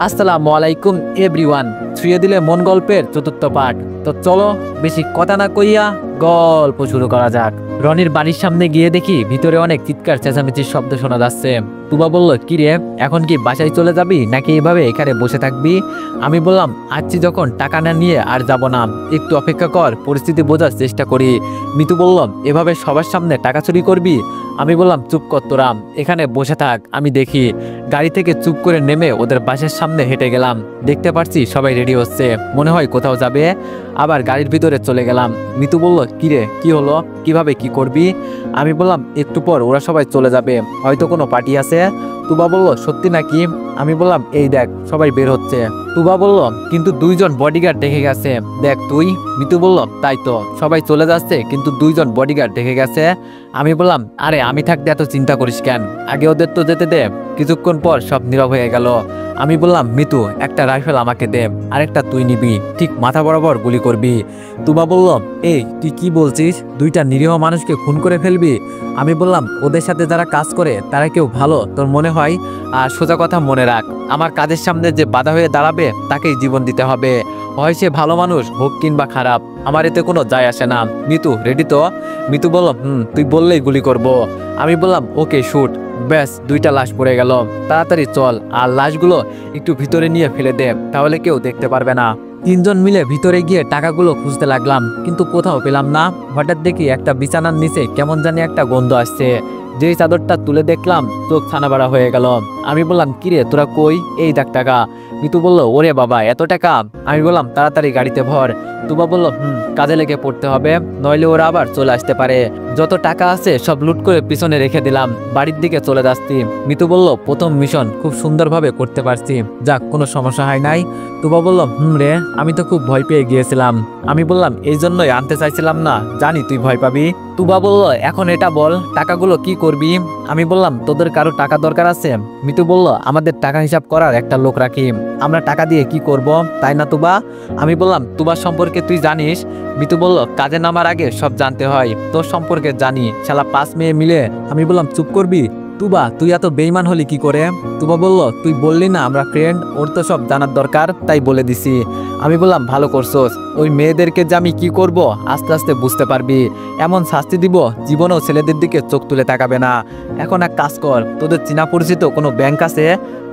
আসসালামু আলাইকুম এভরিওয়ান। ছুঁয়ে দিলে মন গল্পের চতুর্থ পার্ট। তো চলো বেশি কথা না কইয়া গল্প শুরু করা যাক। রনির বাড়ির সামনে গিয়ে দেখি ভিতরে অনেক চিৎকার চেঁচামেচির শব্দ শোনা যাচ্ছে। তুবা বলল, কি রে, এখন কি বাসায় চলে যাবি নাকি এভাবে এখানে বসে থাকবি? আমি বললাম, আসছি যখন টাকা না নিয়ে আর যাব না, একটু অপেক্ষা কর, পরিস্থিতি বোঝার চেষ্টা করি। মিতু বলল, এভাবে সবার সামনে টাকা চুরি করবি? আমি বললাম, চুপ কর তোরা, এখানে বসে থাক, আমি দেখি। গাড়ি থেকে চুপ করে নেমে ওদের বাসের সামনে হেঁটে গেলাম। দেখতে পাচ্ছি সবাই রেডি হচ্ছে, মনে হয় কোথাও যাবে। আবার গাড়ির ভিতরে চলে গেলাম। মিতু বলল, কিরে, কি হলো, কিভাবে কি করবি? আমি বললাম, একটু পর ওরা সবাই চলে যাবে, হয়তো কোনো পার্টি আছে। তুবা বলল, সত্যি নাকি? আমি বললাম, এই দেখ সবাই বের হচ্ছে। তুবা বলল, কিন্তু 2জন বডিগার্ড দেখে গেছে, দেখ তুই। মিতু বলল, তাই তো, সবাই চলে যাচ্ছে কিন্তু 2জন বডিগার্ড দেখে গেছে। আমি বললাম, আরে আমি থাকতে এত চিন্তা করিস কেন, আগে ওদের তো যেতে দে। কিছুক্ষণ পর সব নীরব হয়ে গেল। আমি বললাম, মিতু, একটা রাইফেল আমাকে দে, আরেকটা তুই নিবি, ঠিক মাথা বরাবর গুলি করবি। তুবা বলল, এই তুই কি বলছিস, 2টা নিরীহ মানুষকে খুন করে ফেলবি? আমি বললাম, ওদের সাথে যারা কাজ করে তারা কেউ ভালো তোর মনে হয়? আর সোজা কথা মনে রাখ, আমার কাজের সামনে যে বাধা হয়ে দাঁড়াবে তাকেই জীবন দিতে হবে, হয় সে ভালো মানুষ হোক কিংবা খারাপ, আমার এতে কোনো যায় আসে না। মিতু রেডি তো? মিতু বলল, তুই বললেই গুলি করব। আমি বললাম, ওকে শুট। ব্যাস 2টা লাশ পড়ে গেল, তাড়াতাড়ি চল, আর লাশগুলো একটু ভিতরে নিয়ে ফেলে দে, তাহলে কেউ দেখতে পারবে না। 3জন মিলে ভিতরে গিয়ে টাকাগুলো খুঁজতে লাগলাম, কিন্তু কোথাও পেলাম না। হঠাৎ দেখি একটা বিছানার নিচে কেমন জানি একটা গন্ধ আসছে। যেই চাদরটা তুলে দেখলাম, চোখ ছানাবাড়া হয়ে গেল। আমি বললাম, কিরে তোরা কই, এই দেখ টাকা। মিতু বলল, ওরে বাবা, এত টাকা? আমি বললাম, তাড়াতাড়ি গাড়িতে ভর। তুবা বলল, কাজে লেগে পড়তে হবে, নইলে ওরা আবার চলে আসতে পারে। যত টাকা আছে সব লুট করে পিছনে রেখে দিলাম, বাড়ির দিকে চলে যাচ্ছি। মিতু বলল, প্রথম মিশন খুব সুন্দরভাবে করতে পারছি, যাক কোনো সমস্যা হয় নাই। তুবা বলল, রে, আমি তো খুব ভয় পেয়ে গিয়েছিলাম। আমি বললাম, এই জন্যই আনতে চাইছিলাম না, জানি তুই ভয় পাবি। তুবা বলল, এখন এটা বল, টাকাগুলো কি করবি? আমি বললাম, তোদের কারো টাকা দরকার আছে? মিতু বলল, আমাদের টাকা হিসাব করার একটা লোক রাখি, আমরা টাকা দিয়ে কি করব, তাই না তুবা? আমি বললাম, তুবার সম্পর্কে তুই জানিস? মিতু বলল, কাজে নামার আগে সব জানতে হয়, তোর সম্পর্কে জানি, শালা 5 মেয়ে মিলে। আমি বললাম, চুপ করবি? তুবা, তুই এত বেইমান হলি কি করে? তুবা বলল, তুই বললি না আমরা ফ্রেন্ড, ওর তো সব জানার দরকার, তাই বলে দিছি। আমি বললাম, ভালো করছোস, ওই মেয়েদেরকে যে আমি কি করব আস্তে আস্তে বুঝতে পারবি, এমন শাস্তি দিব জীবনেও ছেলেদের দিকে চোখ তুলে তাকাবে না। এখন এক কাজ কর, তোদের চেনা পরিচিত কোনো ব্যাংক আছে?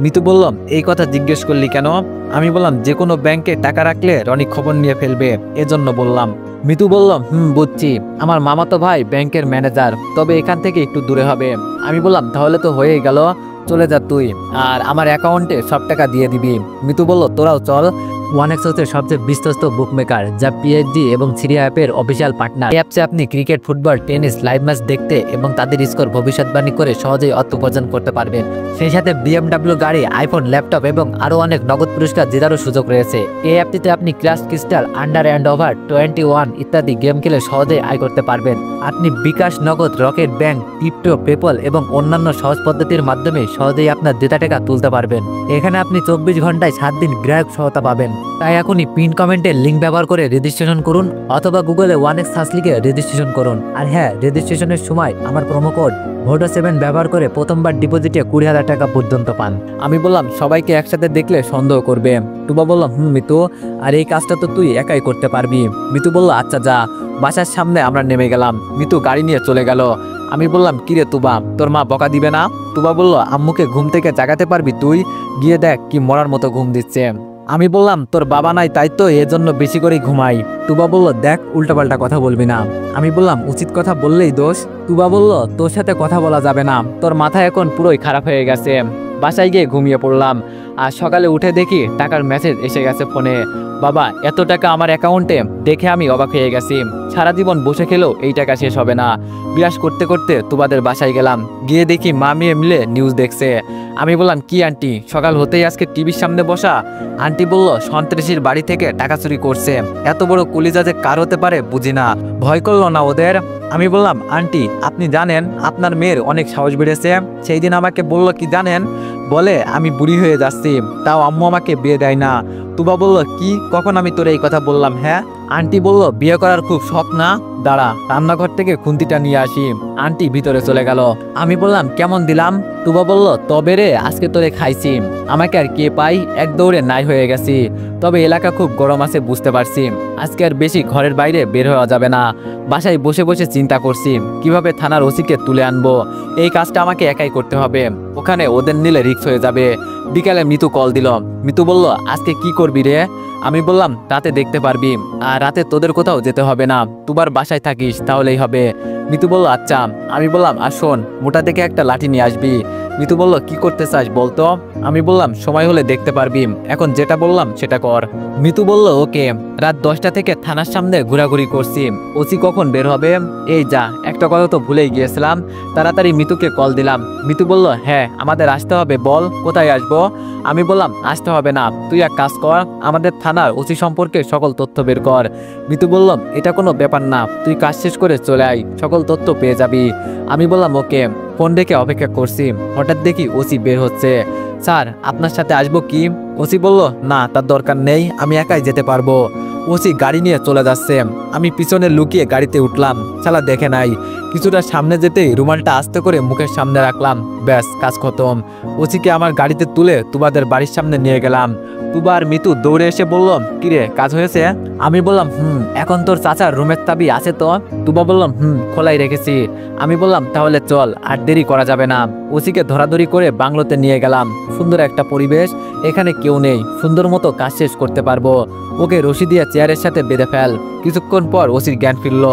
মিতু বলল, এই কথা জিজ্ঞেস করলি কেন? আমি বললাম, যে কোনো ব্যাংকে টাকা রাখলে রনি খবর নিয়ে ফেলবে, এজন্য বললাম। মিতু বলল, বুঝছি, আমার মামাতো ভাই ব্যাংকের ম্যানেজার, তবে এখান থেকে একটু দূরে হবে। আমি বললাম, তাহলে তো হয়েই গেল, চলে যা তুই, আর আমার অ্যাকাউন্টে সব টাকা দিয়ে দিবি। মিতু বলল, তোরাও চল। ওয়ানেক্স হচ্ছে সবচেয়ে বিশ্বস্ত বুকমেকার, যা পিএইচডি এবং সিরিয়া অ্যাপের অফিসিয়াল পার্টনার। এই অ্যাপসে আপনি cricket, football, tennis live match দেখতে এবং তাদের স্কোর ভবিষ্যৎবাণী করে সহজেই অর্থ উপার্জন করতে পারবেন। সেই সাথে BMW গাড়ি, আইফোন, ল্যাপটপ এবং আরও অনেক নগদ পুরস্কার জেতারও সুযোগ রয়েছে। এই অ্যাপটিতে আপনি class crystal, under and over 21 ইত্যাদি গেম খেলে সহজেই আয় করতে পারবেন। আপনি বিকাশ, নগদ, রকেট ব্যাংক, ক্রিপ্টো, পেপল এবং অন্যান্য সহজ পদ্ধতির মাধ্যমে সহজেই আপনার জেতা টাকা তুলতে পারবেন। এখানে আপনি 24 ঘন্টায় 7 দিন গ্রাহক সহায়তা পাবেন। তাই এখনই পিন কমেন্টের লিঙ্ক ব্যবহার করে রেজিস্ট্রেশন করুন, অথবা গুগলে ওয়ানেক্স সার্চ লিখে রেজিস্ট্রেশন করুন। আর হ্যাঁ, রেজিস্ট্রেশনের সময় আমার প্রোমো কোড VODO7 ব্যবহার করে প্রথমবার ডিপোজিটে 20,000 টাকা পর্যন্ত পান। আমি বললাম, সবাইকে একসাথে দেখলে সন্দেহ করবে। তুবা বলল, মিতু, আর এই কাজটা তো তুই একাই করতে পারবি। মিতু বলল, আচ্ছা যা। বাসার সামনে আমরা নেমে গেলাম, মিতু গাড়ি নিয়ে চলে গেল। আমি বললাম, কিরে তুবা, তোর মা বকা দিবে না? তুবা বলল, আম্মুকে ঘুম থেকে জাগাতে পারবি তুই? গিয়ে দেখ কি মরার মতো ঘুম দিচ্ছে। আমি বললাম, তোর বাবা নাই তাই তো এজন্য বেশি করে ঘুমাই। তুবা বলল, দেখ উল্টাপাল্টা কথা বলবি না। আমি বললাম, উচিত কথা বললেই দোষ। তুবা বলল, তোর সাথে কথা বলা যাবে না, তোর মাথা এখন পুরোই খারাপ হয়ে গেছে। বাসায় গিয়ে ঘুমিয়ে পড়লাম, আর সকালে উঠে দেখি টাকার মেসেজ এসে গেছে ফোনে। বাবা, এত টাকা আমার অ্যাকাউন্টে, দেখে আমি অবাক হয়ে গেছি। সারা জীবন বসে খেলেও এই টাকা শেষ হবে না। বিরাস করতে করতে তুবাদের বাসায় গেলাম, গিয়ে দেখি মা মেয়ে মিলে নিউজ দেখছে। আমি বললাম, কি আন্টি, সকাল হতেই আজকে টিভির সামনে বসা? আন্টি বলল, সন্ত্রাসীর বাড়ি থেকে টাকা চুরি করছে, এত বড় কলিজা যে কার হতে পারে বুঝি না, ভয় করলো না ওদের? আমি বললাম, আন্টি আপনি জানেন আপনার মেয়ের অনেক সাহস বেড়েছে, সেই দিন আমাকে বলল কি জানেন, বলে আমি বুড়ি হয়ে যাচ্ছি, তাও আম্মু আমাকে বিয়ে দেয় না, তুবা বলল, কি কখন আমি তোরে এই কথা বললাম? হ্যাঁ। আন্টি বলল, বিয়ে করার খুব শখ না? দাঁড়া, রান্নাঘর থেকে খুন্তিটা নিয়ে আসি। আন্টি ভিতরে চলে গেল। আমি বললাম, কেমন দিলাম? তুবা বলল, তবে রে, আজকে তোরে খাইছি, আমাকে আর কে পাই, এক দৌড়ে নাই হয়ে গেছি। তবে এলাকা খুব গরম আছে বুঝতে পারছি, আজকে আর বেশি ঘরের বাইরে বের হওয়া যাবে না। বাসায় বসে বসে চিন্তা করছি কিভাবে থানার ওসিকে তুলে আনবো। এই কাজটা আমাকে একাই করতে হবে, ওখানে ওদের নিলে রিস্ক হয়ে যাবে। বিকালে মিতু কল দিল। মিতু বলল, আজকে কি করবি রে? আমি বললাম, রাতে দেখতে পারবি, আর রাতে তোদের কোথাও যেতে হবে না, তুবার বাসায় থাকিস তাহলেই হবে। মিতু বলল, আচ্ছা। আমি বললাম, আর শোন, মোটা থেকে একটা লাঠি নিয়ে আসবি। মিতু বলল, কি করতে চাস বলতো? আমি বললাম, সময় হলে দেখতে পারবি, এখন যেটা বললাম সেটা কর। মিতু বলল, ওকে। রাত 10টা থেকে থানার সামনে ঘোরাঘুরি করছি, ওসি কখন বের হবে? এই যা, একটা কথা তো ভুলেই গিয়েছিলাম, তাড়াতাড়ি মিতুকে কল দিলাম। মিতু বলল, হ্যাঁ আমাদের আসতে হবে, বল কোথায় আসবো? আমি বললাম, আসতে হবে না, তুই এক কাজ কর, আমাদের থানার ওসি সম্পর্কে সকল তথ্য বের কর। মিতু বলল, এটা কোনো ব্যাপার না, তুই কাজ শেষ করে চলে আয়, সকল তথ্য পেয়ে যাবি। আমি বললাম, ওকে। ফোন রেখে অপেক্ষা করছি, হঠাৎ দেখি ওসি বের হচ্ছে। স্যার, আপনার সাথে আসবো কি? ওসি বলল, না, তার দরকার নেই, আমি একাই যেতে পারবো। ওসি গাড়ি নিয়ে চলে যাচ্ছে, আমি পিছনে লুকিয়ে গাড়িতে উঠলাম, শালা দেখে নাই। কিছুটা সামনে যেতেই রুমালটা আস্তে করে মুখের সামনে রাখলাম, ব্যাস কাজ খতম। ওসিকে আমার গাড়িতে তুলে তুবাদের বাড়ির সামনে নিয়ে গেলাম। তুবা আর মিতু দৌড়ে এসে বলল, কিরে, কাজ হয়েছে? আমি বললাম, এখন তোর চাচার রুমের চাবি আছে তো? তুবা বললাম, খোলাই রেখেছি। আমি বললাম, তাহলে চল, আর দেরি করা যাবে না। ওসিকে ধরাধরি করে বাংলোতে নিয়ে গেলাম, সুন্দর একটা পরিবেশ, এখানে কেউ নেই, সুন্দর মতো কাজ শেষ করতে পারবো। ওকে রশি দিয়ে চেয়ারের সাথে বেঁধে ফেল। কিছুক্ষণ পর ওসির জ্ঞান ফিরল,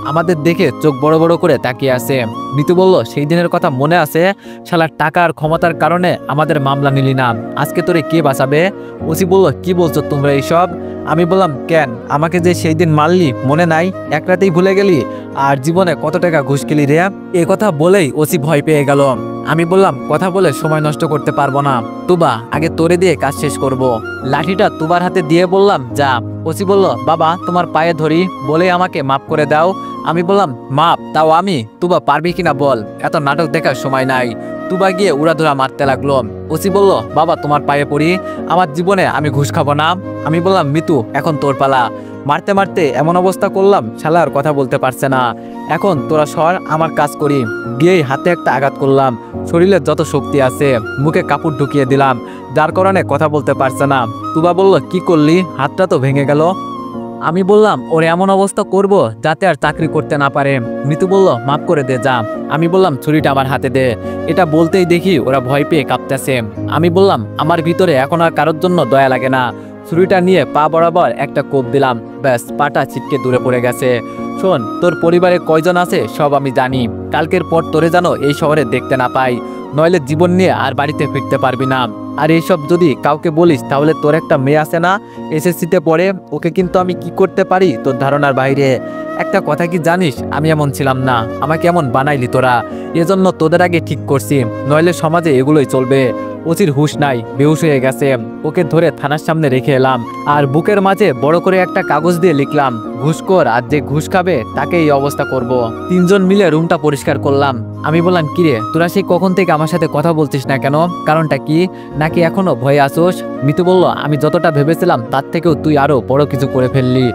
আমাদের দেখে চোখ বড় বড় করে তাকিয়ে আছে। মিতু বলল, সেই দিনের কথা মনে আছে? শালার টাকা আর ক্ষমতার কারণে আমাদের মামলা নিলি না, আজকে তোরে কে বাঁচাবে? ওসি বলল, কি বলছো তোমরা এইসব? আমি বললাম, কেন, আমাকে যে সেই দিন মারলি মনে নাই? এক রাতেই ভুলে গেলি? আর জীবনে কত টাকা ঘুষ খেলি রে? এ কথা বলেই ওসি ভয় পেয়ে গেল। আমি বললাম, কথা বলে সময় নষ্ট করতে পারবো না, তুবা, আগে তোরে দিয়ে কাজ শেষ করব। লাঠিটা তুবার হাতে দিয়ে বললাম, যা। ওসি বলল, বাবা তোমার পায়ে ধরি, বলে আমাকে মাফ করে দাও। আমি বললাম, মাপ তাও আমি? তুবা পারবি কিনা বল, এত নাটক দেখার সময় নাই। তুবা গিয়ে উড়াধুরা মারতে লাগলো। ওসি বলল, বাবা তোমার পায়ে পড়ি, আমার জীবনে আমি ঘুষ খাবো না। আমি বললাম, মিতু এখন তোর পালা। মারতে মারতে এমন অবস্থা করলাম, শালা আর কথা বলতে পারছে না। এখন তোরা সর, আমার কাজ করি। গিয়েই হাতে একটা আঘাত করলাম, শরীরের যত শক্তি আছে মুখে কাপড় ঢুকিয়ে দিলাম, যার কারণে কথা বলতে পারছে না। তুবা বলল, কি করলি, হাতটা তো ভেঙে গেল। আমি বললাম, ওর এমন অবস্থা করব যাতে আর চাকরি করতে না পারে। মিতু বলল, মাফ করে দে, যা। আমি বললাম, ছুরিটা আমার হাতে দে। এটা বলতেই দেখি ওরা ভয় পেয়ে কাঁপতেছে। আমি বললাম, আমার ভিতরে এখন আর কারোর জন্য দয়া লাগে না। ছুরিটা নিয়ে পা বরাবর একটা কোপ দিলাম, ব্যাস পাটা ছিটকে দূরে পড়ে গেছে। শোন, তোর পরিবারে কয়জন আছে সব আমি জানি, কালকের পর তোরে যেন এই শহরে দেখতে না পাই, নইলে জীবন নিয়ে আর বাড়িতে ফিরতে পারবি না। আর এইসব যদি কাউকে বলিস তাহলে তোর একটা মেয়ে আছে না, এসএসসিতে পড়ে, ওকে কিন্তু আমি কি করতে পারি তোর ধারণার বাইরে। একটা কথা কি জানিস, আমি এমন ছিলাম না, আমাকে এমন বানাইলি তোরা, এজন্য তোদের আগে ঠিক করছি, নইলে সমাজে এগুলোই চলবে। ওসির হুঁশ নাই, বেহুশ হয়ে গেছে। ওকে ধরে থানার সামনে রেখে এলাম, আর বুকের মাঝে বড় করে একটা কাগজ দিয়ে লিখলাম, ঘুষখোর, আর যে ঘুষ খাবে তাকে এই অবস্থা করব। তিনজন মিলে রুমটা পরিষ্কার করলাম। আমি বললাম, কিরে, তোরা সেই কখন থেকে আমার সাথে কথা বলছিস না কেন, কারণটা কি, নাকি এখনো ভয়ে আসোস? মিতু বলল, আমি যতটা ভেবেছিলাম তার থেকেও তুই আরো বড় কিছু করে ফেললি।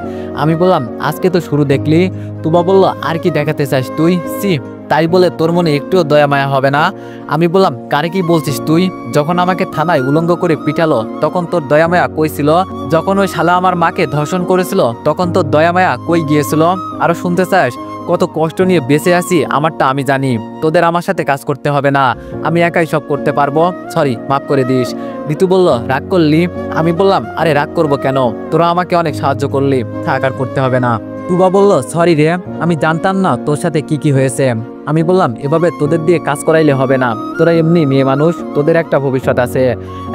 আমি বললাম, আজকে তো শুরু দেখলি। তুবা বলল, আর কি দেখাতে চাস তুই? সি, তাই বলে তোর মনে একটুও দয়া মায়া হবে না? আমি বললাম, কারে কি বলছিস তুই? যখন আমাকে থানায় উলঙ্গ করে পিটালো তখন তোর দয়া মায়া কই ছিল? যখন ওই শালা আমার মাকে ধর্ষণ করেছিল তখন তোর দয়া মায়া কই গিয়েছিল? আরো শুনতে চাস? কত কষ্ট নিয়ে বেঁচে আছি আমারটা আমি জানি, তোদের আমার সাথে কাজ করতে হবে না, আমি একাই সব করতে পারবো, সরি, মাফ করে দিস। ঋতু বলল, রাগ করলি? আমি বললাম, আরে রাগ করবো কেন, তোরা আমাকে অনেক সাহায্য করলি, থাক আর করতে হবে না। তুবা বলল, সরি রে, আমি জানতাম না তোর সাথে কি কি হয়েছে। আমি বললাম, এভাবে তোদের দিয়ে কাজ করাইলে হবে না, তোরা এমনি মেয়ে মানুষ, তোদের একটা ভবিষ্যৎ আছে।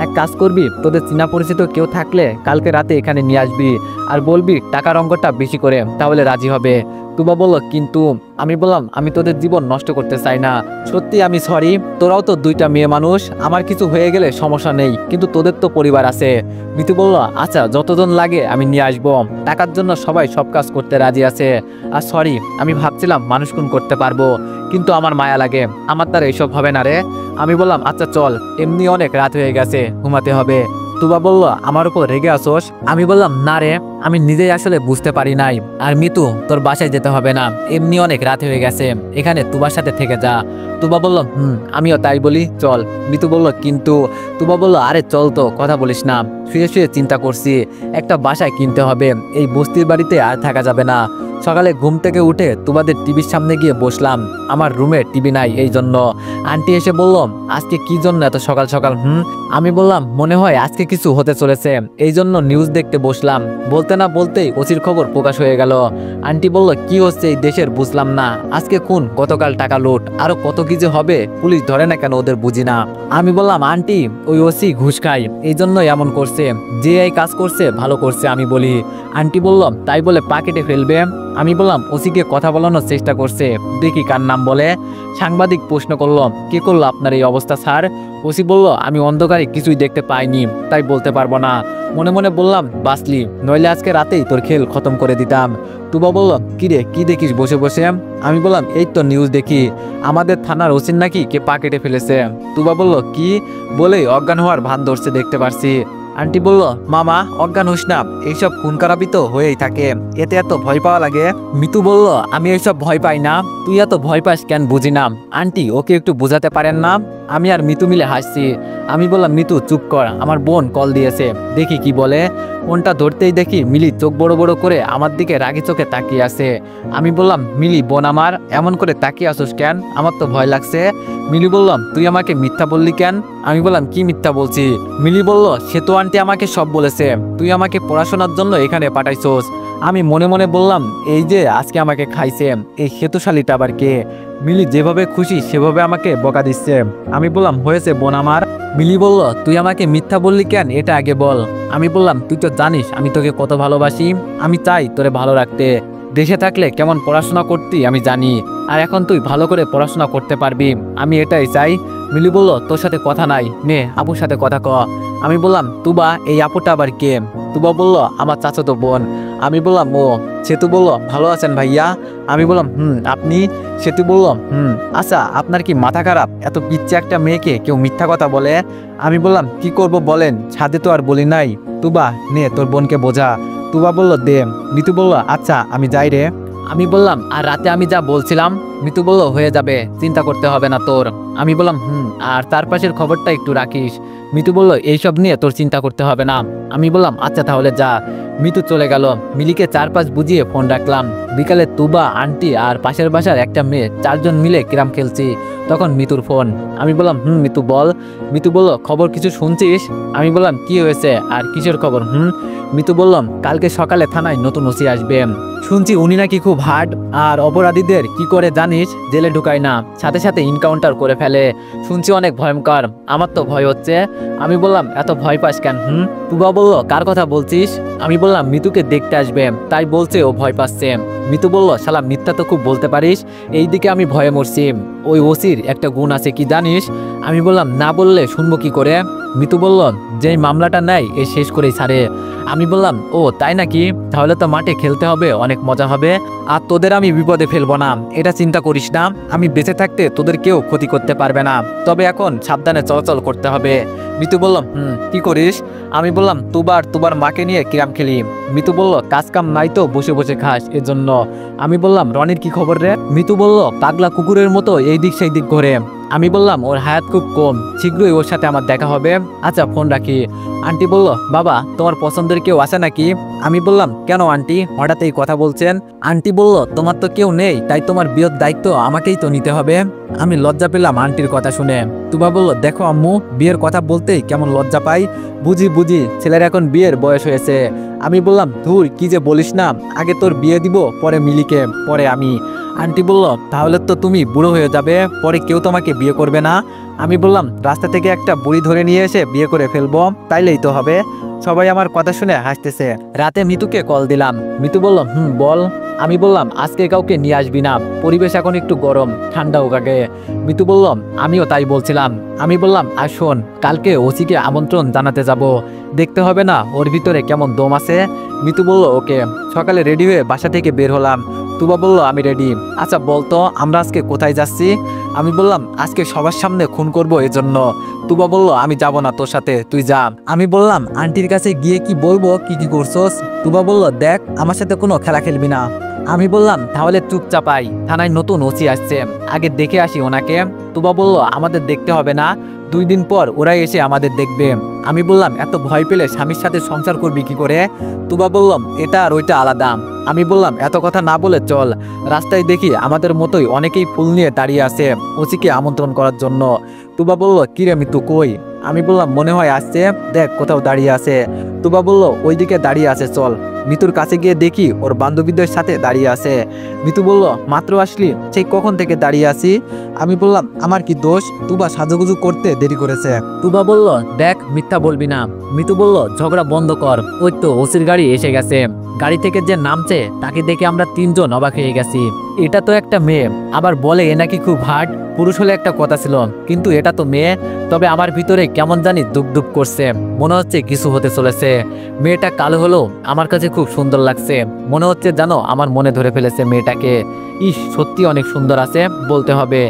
এক কাজ করবি, তোদের চেনা পরিচিত কেউ থাকলে কালকে রাতে এখানে নিয়ে আসবি, আর বলবি টাকার অঙ্কটা বেশি করে, তাহলে রাজি হবে। তুবা বলল, কিন্তু? আমি বললাম, আমি তোদের জীবন নষ্ট করতে চাই না, সত্যি আমি সরি, তোরাও তো দুইটা মেয়ে মানুষ, আমার কিছু হয়ে গেলে সমস্যা নেই, কিন্তু তোদের তো পরিবার আছে। মিতু বলল, আচ্ছা যতজন লাগে আমি নিয়ে আসবো, টাকার জন্য সবাই সব কাজ করতে রাজি আছে। আর সরি, আমি ভাবছিলাম মানুষ খুন করতে পারবো, কিন্তু আমার মায়া লাগে, আমার দ্বারা এসব হবে না রে। আমি বললাম, আচ্ছা চল, এমনি অনেক রাত হয়ে গেছে, ঘুমাতে হবে। তুবা বলল, আমার উপর রেগে আসোস? আমি বললাম, না রে, আমি নিজেই আসলে বুঝতে পারি নাই। আর মিতু, তোর বাসায় যেতে হবে না, এমনি অনেক রাত হয়ে গেছে, এখানে তুবার সাথে থেকে যা। তুবা বলল, আমিও তাই বলি, চল। মিতু বলল, কিন্তু। তুবা বলল, আরে চল তো, কথা বলিস না, শুয়ে শুয়ে চিন্তা করছি, একটা বাসায় কিনতে হবে, এই বস্তির বাড়িতে আর থাকা যাবে না। সকালে ঘুম থেকে উঠে তুবাদের টিভির সামনে গিয়ে বসলাম, আমার রুমে টিভি নাই এই জন্য। আন্টি এসে বলল, আজকে কি জন্য এত সকাল সকাল? আমি বললাম, মনে হয় আজকে কিছু হতে চলেছে, এই জন্য নিউজ দেখতে বসলাম। বলতে না বলতেই ওসির খবর প্রকাশ হয়ে গেল। আন্টি বলল, কি হচ্ছে এই দেশের বুঝলাম না, আজকে খুন, গতকাল টাকা লুট, আরো কত কি যে হবে, পুলিশ ধরে না কেন ওদের বুঝি না। আমি বললাম, আন্টি, ওই ওসি ঘুষ খায়, এই জন্য এমন করছে, যে এই কাজ করছে ভালো করছে আমি বলি। আন্টি বলল, তাই বলে পা কেটে ফেলবে? আমি বললাম, ওসিকে কথা বলানোর চেষ্টা করছে, দেখি কার নাম বলে। সাংবাদিক প্রশ্ন করলো, কে করলো আপনার এই অবস্থা স্যার? ওসি বলল, আমি অন্ধকারে কিছুই দেখতে পাইনি, তাই বলতে পারবো না। মনে মনে বললাম, বাসলি, নইলে আজকে রাতেই তোর খেল খতম করে দিতাম। তুবা বলল, কিরে, কি দেখিস বসে বসে? আমি বললাম, এই তো নিউজ দেখি, আমাদের থানার ওসির নাকি কে পা কেটে ফেলেছে। তুবা বলল, কি বলেই অজ্ঞান হওয়ার ভান ধরছে দেখতে পারছি। আন্টি বলল, মামা অজ্ঞান হোস না, এইসব খুন খারাপই তো হয়েই থাকে, এতে এত ভয় পাওয়া লাগে? মিতু বলল, আমি এইসব ভয় পাই না, তুই এত ভয় পাস কেন বুঝি না। আন্টি, ওকে একটু বোঝাতে পারেন না? আমি আর মিতু মিলে হাসছি। আমি বললাম, মিতু চুপ কর, আমার বোন কল দিয়েছে, দেখি কি বলে। ফোনটা ধরতেই দেখি মিলি চোখ বড় বড় করে আমার দিকে রাগি চোখে তাকিয়ে আছে। আমি বললাম, মিলি বোন আমার, এমন করে তাকিয়ে আসোস কেন? আমার তো ভয় লাগছে। মিলি বলল, তুই আমাকে মিথ্যা বললি কেন? আমি বললাম, কি মিথ্যা বলছি? মিলি বলল, সে তো আন্টি আমাকে সব বলেছে, তুই আমাকে পড়াশোনার জন্য এখানে পাঠাইছোস। আমি মনে মনে বললাম, এই যে আজকে আমাকে খাইছে, এই সেতুশালীটা আবার কে? মিলি যেভাবে খুশি সেভাবে আমাকে বকা দিচ্ছে। আমি বললাম, হয়েছে বোন আমার। মিলি বলল, তুই আমাকে মিথ্যা বললি কেন, এটা আগে বল। আমি বললাম, তুই তো জানিস আমি তোকে কত ভালোবাসি, আমি চাই তোরে ভালো রাখতে, দেশে থাকলে কেমন পড়াশোনা করতি আমি জানি, আর এখন তুই ভালো করে পড়াশোনা করতে পারবি, আমি এটাই চাই। মিলি বলল, তোর সাথে কথা নাই, নে আপুর সাথে কথা ক। আমি বললাম, তুবা, এই আপুটা আবার কে? তুবা বলল, আমার চাচাতো বোন। আমি বললাম, ও। সেতু বলল, ভালো আছেন ভাইয়া? আমি বললাম, আপনি? সেতু বলল, আচ্ছা, আপনার কি মাথা খারাপ, এত পিচ্ছে একটা মেয়েকে কেউ মিথ্যা কথা বলে? আমি বললাম, কি করব বলেন, ছাদে তো আর বলি নাই। তুবা, নে তোর বোনকে বোঝা। তুবা বলল, দে। মিতু বলল, আচ্ছা আমি যাই রে। আমি বললাম, আর রাতে আমি যা বলছিলাম? মিতু বলল, হয়ে যাবে, চিন্তা করতে হবে না তোর। আমি বললাম, আর তার পাশের খবরটা একটু রাখিস। মিতু বলল, এইসব নিয়ে তোর চিন্তা করতে হবে না। আমি বললাম, আচ্ছা তাহলে যা। মিতু চলে গেল। মিলিকে চারপাশ বুঝিয়ে ফোন রাখলাম। বিকালে তুবা, আন্টি আর পাশের বাসার একটা মেয়ে, চারজন মিলে ক্যারাম খেলছি, তখন মিতুর ফোন। আমি বললাম, মিতু বল। মিতু বলল, খবর কিছু শুনছিস? আমি বললাম, কি হয়েছে আর কিসের খবর? মিতু বললাম, কালকে সকালে থানায় নতুন ওসি আসবে, শুনছি উনি নাকি খুব হার্ড, আর অপরাধীদের কি করে জানিস, জেলে ঢুকায় না, সাথে সাথে ইনকাউন্টার করে ফেলে, শুনছি অনেক ভয়ঙ্কর, আমার তো ভয় হচ্ছে। আমি বললাম, এত ভয় পাস কেন? তুবা বলল, কার কথা বলছিস? আমি বললাম, মিতুকে দেখতে আসবে, তাই বলছে ও ভয় পাচ্ছে। মিতু বলল, শালা মিথ্যা তো খুব বলতে পারিস, এইদিকে আমি ভয়ে মরছি, ওই ওসির একটা গুণ আছে কি জানিস? আমি বললাম, না বললে শুনবো কি করে? মিতু বলল, যেই মামলাটা নেয় এ শেষ করেই ছাড়ে। আমি বললাম, ও তাই নাকি, তাহলে তো মাঠে খেলতে হবে, অনেক মজা হবে, আর তোদের আমি বিপদে ফেলবো না, এটা চিন্তা করিস না, আমি বেঁচে থাকতে তোদের কেউ ক্ষতি করতে পারবে না, তবে এখন সাবধানে চলাচল করতে হবে। মিতু বলল, কি করিস? আমি বললাম, তুবার মাকে নিয়ে ক্যারাম খেলি। মিতু বলল, কাজ কাম নাই তো বসে বসে খাস এজন্য। আমি বললাম, রনির কি খবর রে? মিতু বলল, পাগলা কুকুরের মতো এই দিক সেই দিক ঘোরে। আমি বললাম, ওর হায়াত খুব কম, শীঘ্রই ওর সাথে আমার দেখা হবে, আচ্ছা ফোন রাখি। আন্টি বলল, বাবা তোমার পছন্দের কেউ আছে নাকি? আমি বললাম, কেন আন্টি হঠাৎ এই কথা বলছেন? আন্টি বলল, তোমার তো কেউ নেই, তাই তোমার বিয়ের দায়িত্ব আমাকেই তো নিতে হবে। আমি লজ্জা পেলাম আন্টির কথা শুনে। তুবা বলল, দেখো আম্মু, বিয়ের কথা বলতেই কেমন লজ্জা পাই, বুঝি ছেলের এখন বিয়ের বয়স হয়েছে। আমি বললাম, ধুর কি যে বলিস না, আগে তোর বিয়ে দিব, পরে মিলিকে, পরে আমি। আন্টি বলল, তাহলে তো তুমি বুড়ো হয়ে যাবে, পরে কেউ তোমাকে বিয়ে করবে না। আমি বললাম, রাস্তা থেকে একটা বুড়ি ধরে নিয়ে এসে বিয়ে করে ফেলবো, তাইলেই তো হবে। সবাই আমার কথা শুনে হাসতেছে। রাতে মিতুকে কল দিলাম। মিতু বলল, বল। আমি বললাম, আজকে কাউকে নিয়ে আসবি না, পরিবেশ এখন একটু গরম, ঠান্ডা হোক আগে। মিতু বলল, আমিও তাই বলছিলাম। আমি বললাম, আর শোন, কালকে ওসিকে আমন্ত্রণ জানাতে যাব, দেখতে হবে না ওর ভিতরে কেমন দম আছে? মিতু বলল, ওকে। সকালে রেডি হয়ে বাসা থেকে বের হলাম। তুবা বলল আমি রেডি। আচ্ছা বলতো আমরা আজকে কোথায় যাচ্ছি? আমি বললাম আজকে সবার সামনে খুন করব এজন্য। তুবা বলল আমি যাব না তোর সাথে, তুই যা। আমি বললাম আন্টির কাছে গিয়ে কি বলবো কি কি করছস? তুবা বলল দেখ আমার সাথে কোনো খেলা খেলবি না। আমি বললাম তাহলে চুপচাপ আই, থানায় নতুন ওসি আসছে, আগে দেখে আসি ওনাকে। তুবা বলল আমাদের দেখতে হবে না, 2 দিন পর ওরাই এসে আমাদের দেখবে। আমি বললাম এত ভয় পেলে স্বামীর সাথে সংসার করবি কি করে? তুবা বললাম এটা আর ওইটা আলাদা। আমি বললাম এত কথা না বলে চল, রাস্তায় দেখি আমাদের মতোই অনেকেই ফুল নিয়ে দাঁড়িয়ে আছে ওসিকে আমন্ত্রণ করার জন্য। তুবা বলল কিরে মিতু কই? আমি বললাম মনে হয় আসছে, দেখ কোথাও দাঁড়িয়ে আছে। তুবা বলল ওইদিকে দাঁড়িয়ে আছে চল। মিতুর কাছে গিয়ে দেখি ওর বান্ধবীদের সাথে দাঁড়িয়ে আছে। মিতু বলল মাত্র আসলি, সেই কখন থেকে দাঁড়িয়ে আছি। আমি বললাম আমার কি দোষ, তুবা সাজুগুজু করতে দেরি করেছে। তুবা বলল দেখ মিথ্যা বলবি না। মিতু বলল ঝগড়া বন্ধ কর, ওই তো ওসির গাড়ি এসে গেছে। গাড়ি থেকে যে নামছে তাকে দেখে আমরা 3 জন অবাক হয়ে গেছি। এটা তো একটা মেয়ে, আবার বলে এ নাকি খুব হার্ড, পুরুষ হলে একটা কথা ছিল, কিন্তু এটা তো মেয়ে। তবে আমার ভিতরে কেমন জানি দুপ দুপ করছে, মনে হচ্ছে কিছু হতে চলেছে। মেয়েটা কালো হলো আমার কাছে খুব সুন্দর লাগছে, মনে হচ্ছে জানো আমার মনে ধরে ফেলেছে মেয়েটাকে। ইস সত্যি অনেক সুন্দর আছে বলতে হবে।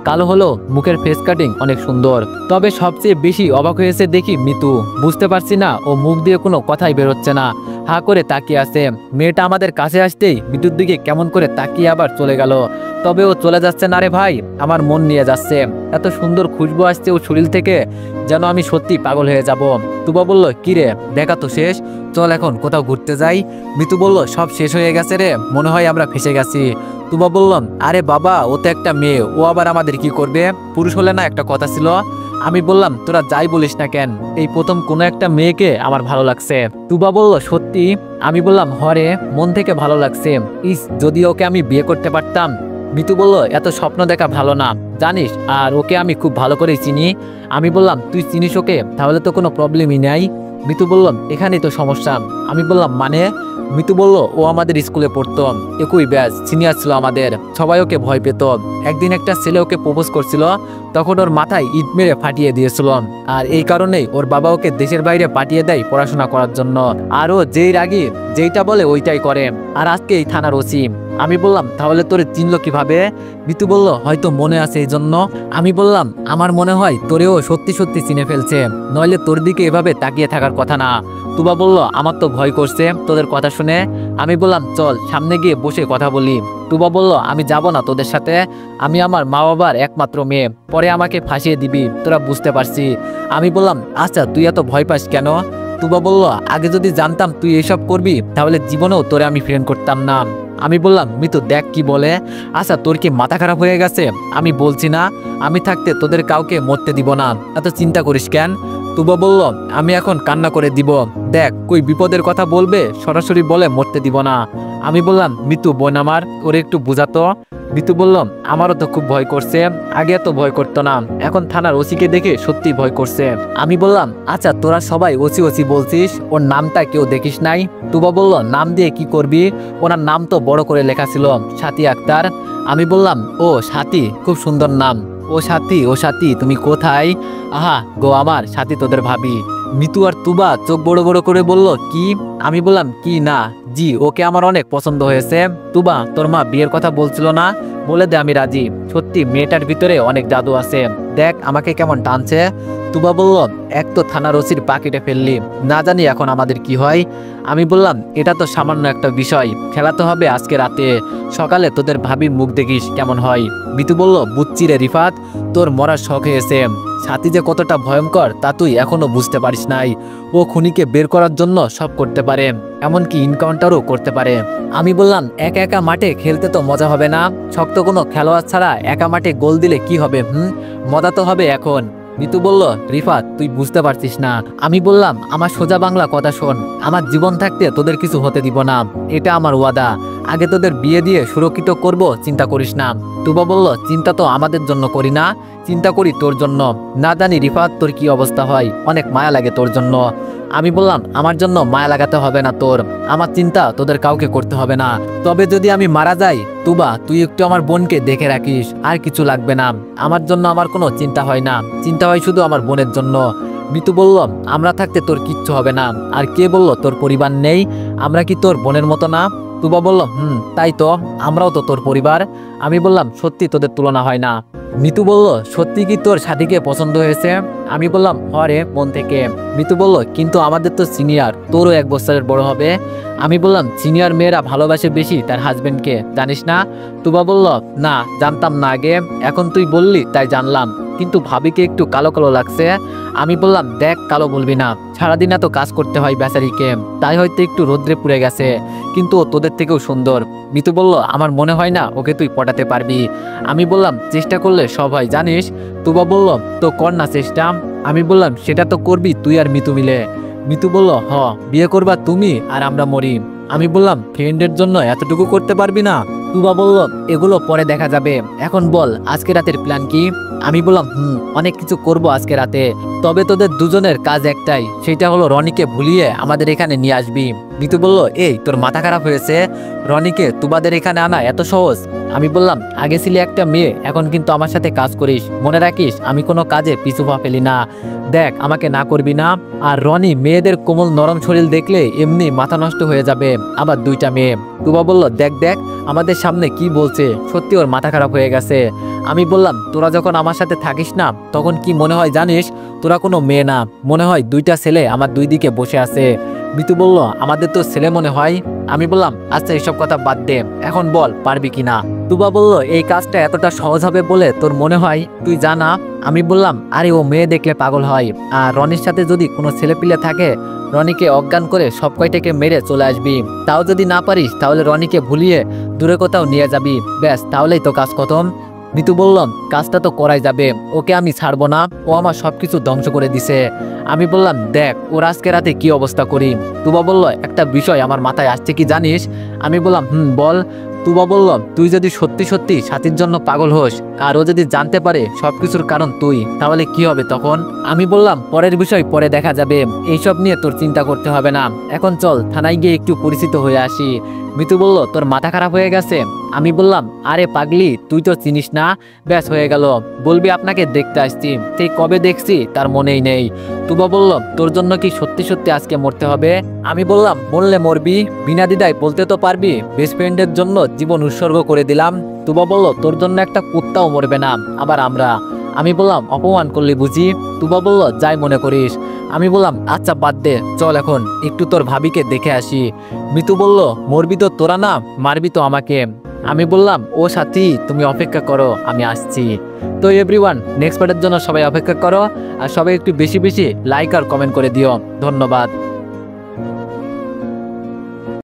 কালো হলো, মুখের ফেস কাটিং অনেক সুন্দর। তবে সবচেয়ে বেশি অবাক হয়েছে দেখি মিতু, বুঝতে পারছি না ও মুখ দিয়ে কোনো কথাই বেরোচ্ছে না, হা করে তাকিয়ে আছে। মেয়েটা আমাদের কাছে আসতেই মিতুর দিকে কেমন করে তাকিয়ে আবার চলে গেল। তবে ও চলে যাচ্ছে না রে ভাই, আমার মন নিয়ে যাচ্ছে। এত সুন্দর খুশবু আসছে ও শরীর থেকে, যেন আমি সত্যি পাগল হয়ে যাব। তুবা বলল কিরে দেখা তো শেষ, চল এখন কোথাও ঘুরতে যাই। মিতু বলল সব শেষ হয়ে গেছে রে, মনে হয় আমরা ফেসে গেছি। তুবা বললাম আরে বাবা ও তো একটা মেয়ে, ও আবার আমাদের কি করবে, পুরুষ হলে না একটা কথা ছিল। আমি বললাম তোরা যাই বলিস না কেন, এই প্রথম কোনো একটা মেয়েকে আমার ভালো লাগছে। তুবা বলল সত্যি? আমি বললাম হরে, মন থেকে ভালো লাগছে। ইস যদি ওকে আমি বিয়ে করতে পারতাম। মিতু বলল এত স্বপ্ন দেখা ভালো না জানিস, আর ওকে আমি খুব ভালো করেই চিনি। আমি বললাম তুই চিনিস ওকে, তাহলে তো কোনো প্রবলেমই নাই। মিতু বলল এখানেই তো সমস্যা। আমি বললাম মানে? মিতু বলল ও আমাদের স্কুলে পড়তো, একই ব্যাচ, সিনিয়র ছিল আমাদের, সবাই ওকে ভয় পেত। একদিন একটা ছেলে ওকে প্রপোজ করছিল, তখন ওর মাথায় ইট মেরে ফাটিয়ে দিয়েছিল, আর এই কারণেই ওর বাবা ওকে দেশের বাইরে পাঠিয়ে দেয় পড়াশোনা করার জন্য। আর ও যেই রাগী, যেইটা বলে ওইটাই করে, আর আজকে এই থানার ওসি। আমি বললাম তাহলে তোরে চিনল কিভাবে? মিতু বলল হয়তো মনে আছে এই জন্য। আমি বললাম আমার মনে হয় তোরেও সত্যি সত্যি চিনে ফেলছে, নইলে তোর দিকে এভাবে তাকিয়ে থাকার কথা না। তুবা বলল আমার তো ভয় করছে তোদের কথা শুনে। আমি বললাম চল সামনে গিয়ে বসে কথা বলি। তুবা বলল আমি যাব না তোদের সাথে, আমি আমার মা বাবার একমাত্র মেয়ে, পরে আমাকে ফাঁসিয়ে দিবি তোরা বুঝতে পারছি। আমি বললাম আচ্ছা তুই এত ভয় পাস কেন? তুবা বলল আগে যদি জানতাম তুই এসব করবি তাহলে জীবনেও তোরে আমি ফ্রেন্ড করতাম না। আমি বললাম মিতু দেখ কি বলে, আচ্ছা তোর কি মাথা খারাপ হয়ে গেছে? আমি বলছি না আমি থাকতে তোদের কাউকে মরতে দিব না, এত চিন্তা করিস কেন? তুবা বলল আমি এখন কান্না করে দিব, দেখ কই বিপদের কথা বলবে সরাসরি বলে মরতে দিব না। আমি বললাম মিতু বোন আমার, ওরে একটু বুঝাতো। মিতু বলল আমারও তো খুব ভয় করছে, আগে এত ভয় করতো না, এখন থানার ওসিকে দেখে সত্যি ভয় করছে। আমি বললাম আচ্ছা তোরা সবাই ওসি ওসি বলছিস, ওর নামটা কেউ দেখিস নাই? তুবা বলল নাম দিয়ে কি করবি, ওনার নাম তো বড় করে লেখা ছিল সাথী আক্তার। আমি বললাম ও সাথী, খুব সুন্দর নাম। ও সাথী, ও সাথী তুমি কোথায়? আহা গো আমার সাথী তোদের ভাবি। মিতু আর তুবা চোখ বড় বড় করে বলল কি? আমি বললাম কি না জি ওকে আমার অনেক পছন্দ হয়েছে। তুবা তোর মা বিয়ের কথা বলছিল না, বলে দে আমি রাজি। সত্যি মেয়েটার ভিতরে অনেক জাদু আছে, দেখ আমাকে কেমন টানছে। তুবা বলল এক তো থানার ওসির পাকিটে ফেললি, না জানি এখন আমাদের কি হয়। আমি বললাম এটা তো সামান্য একটা বিষয়, খেলাতে হবে আজকে রাতে, সকালে তোদের ভাবির মুখ দেখিস কেমন হয়। মিতু বলল বুঝছি রে রিফাত, তোর মরার শখ হয়েছে, সাথী যে কতটা ভয়ঙ্কর তা তুই এখনো বুঝতে পারিস নাই। ও খুনিকে বের করার জন্য সব করতে পারে, এমনকি ইনকাউন্টারও করতে পারে। আমি বললাম একা একা মাঠে খেলতে তো মজা হবে না, শক্ত কোনো খেলোয়াড় ছাড়া একা মাঠে গোল দিলে কি হবে? মজা তো হবে এখন। মিতু বলল রিফাত তুই বুঝতে পারছিস না। আমি বললাম আমার সোজা বাংলা কথা শোন, আমার জীবন থাকতে তোদের কিছু হতে দিব না, এটা আমার ওয়াদা। আগে তোদের বিয়ে দিয়ে সুরক্ষিত করব, চিন্তা করিস না। তুবা বলল চিন্তা তো আমাদের জন্য করি না, চিন্তা করি তোর জন্য। না জানি রিফাত তোর কি অবস্থা হয়, অনেক মায়া লাগে তোর জন্য। আমি বললাম আমার জন্য মায়া লাগাতে হবে না তোর, আমার চিন্তা তোদের কাউকে করতে হবে না। তবে যদি আমি মারা যাই তুবা তুই একটু আমার বোনকে দেখে রাখিস, আর কিছু লাগবে না। আমার জন্য আমার কোনো চিন্তা হয় না, চিন্তা হয় শুধু আমার বোনের জন্য। মিতু বলল আমরা থাকতে তোর কিচ্ছু হবে না। আর কে বলল তোর পরিবার নেই? আমরা কি তোর বোনের মতো না? তুবা বলল, তাই তো, আমরাও তো তোর পরিবার। আমি বললাম, সত্যি তোদের তুলনা হয় না। মিতু বলল, সত্যি কি তোর সাথীকে পছন্দ হয়েছে? আমি বললাম, হরে, মন থেকে। মিতু বলল, কিন্তু আমাদের তো সিনিয়র, তোরও 1 বছরের বড় হবে। আমি বললাম, সিনিয়র মেয়েরা ভালোবাসে বেশি তার হাজবেন্ডকে, জানিস না? তুবা বলল, না, জানতাম না আগে, এখন তুই বললি তাই জানলাম, কিন্তু ভাবিকে একটু কালো কালো লাগছে। আমি বললাম, দেখ, কালো বলবি না, সারাদিন এত কাজ করতে হয় বেচারিকে, তাই হয়তো একটু রোদ্রে পুড়ে গেছে, কিন্তু ও তোদের থেকেও সুন্দর। মিতু বলল, আমার মনে হয় না ওকে তুই পটাতে পারবি। আমি বললাম, চেষ্টা করলে সব হয়, জানিস। তুবা বলল, তো কর না চেষ্টা। আমি বললাম, সেটা তো করবি তুই আর মিতু মিলে। মিতু বলল, বিয়ে করবা তুমি আর আমরা মরি। আমি বললাম, ফ্রেন্ডের জন্য এতটুকু করতে পারবি না? তুবা বলল, এগুলো পরে দেখা যাবে, এখন বল আজকে রাতের প্ল্যান কি? আমি বললাম, অনেক কিছু করব আজকে রাতে, তবে তোদের দুজনের কাজ একটাই, সেটা হলো রনিকে ভুলিয়ে আমাদের এখানে নিয়ে আসবি। মিতু বলল, এই তোর মাথা খারাপ হয়েছে? রনিকে তুবাদের এখানে আনা এত সহজ? আমি বললাম, আগে ছিলে একটা মেয়ে, এখন কিন্তু আমার সাথে কাজ করিস, মনে রাখিস আমি কোনো কাজে পিছু পা ফেলি না। দেখ, আমাকে না করবি না। আর রনি মেয়েদের কোমল নরম শরীর দেখলে এমনি মাথা নষ্ট হয়ে যাবে, আবার 2টা মেয়ে। তুবা বলল, দেখ দেখ আমাদের সামনে কি বলছে, সত্যি ওর মাথা খারাপ হয়ে গেছে। আমি বললাম, তোরা যখন আমার সাথে থাকিস না তখন কি মনে হয় জানিস? তোরা কোনো মেয়ে না, মনে হয় 2টা ছেলে আমার 2 দিকে বসে আছে। মিতু বলল, আমাদের তো ছেলে মনে হয়। আমি বললাম, আচ্ছা এসব কথা বাদ দে, এখন বল পারবি কিনা? তুবা বলল, এই কাজটা এতটা সহজ হবে বলে তোর মনে হয়? তুই জানা। আমি বললাম, আরে ও মেয়ে দেখলে পাগল হয়, আর রনির সাথে যদি কোনো ছেলেপিলে থাকে রনিকে অজ্ঞান করে সব কয়টাকে মেরে চলে আসবি, তাও যদি না পারিস তাহলে রনিকে ভুলিয়ে দূরে কোথাও নিয়ে যাবি, ব্যাস তাহলেই তো কাজ খতম। মিতু বলল, কাজটা তো করাই যাবে, ওকে আমি ছাড়বো না, ও আমার সবকিছু ধ্বংস করে দিছে। আমি বললাম, দেখ ওর আজকে রাতে কি অবস্থা করি। তুবা বলল, একটা বিষয় আমার মাথায় আসছে, কি জানিস? আমি বললাম, বল। তুবা বলল, তুই যদি সত্যি সত্যি সাথীর জন্য পাগল হোস আর ও যদি জানতে পারে সবকিছুর কারণ তুই, তাহলে কি হবে তখন? আমি বললাম, পরের বিষয় পরে দেখা যাবে, এইসব নিয়ে তোর চিন্তা করতে হবে না, এখন চল থানায় গিয়ে একটু পরিচিত হয়ে আসি। মিতু বলল, তোর মাথা খারাপ হয়ে গেছে? আমি বললাম, আরে পাগলি, তুই তো চিনিস না, ব্যাস হয়ে গেল, বলবি আপনাকে দেখতে আসছি, সেই কবে দেখছি তার মনেই নেই। তুবা বলল, তোর জন্য কি সত্যি সত্যি আজকে মরতে হবে? আমি বললাম, মরলে মরবি, বিনা দ্বিধায় বলতে তো পারবি, বেস্ট ফ্রেন্ডের জন্য জীবন উৎসর্গ করে দিলাম। তুবা বলল, তোর জন্য একটা কুত্তাও মরবে না, আবার আমরা। আমি বললাম, অপমান করলি বুঝি? তুবা বলল, যাই মনে করিস। আমি বললাম, আচ্ছা বাদ দে, চল এখন একটু তোর ভাবিকে দেখে আসি। মিতু বলল, মরবি তো তোরা না, মারবি তো আমাকে। আমি বললাম, ও সাথী, তুমি অপেক্ষা করো, আমি আসছি। তো এভরিওয়ান, নেক্সট পার্টের জন্য সবাই অপেক্ষা করো, আর সবাই একটু বেশি বেশি লাইক আর কমেন্ট করে দিও। ধন্যবাদ।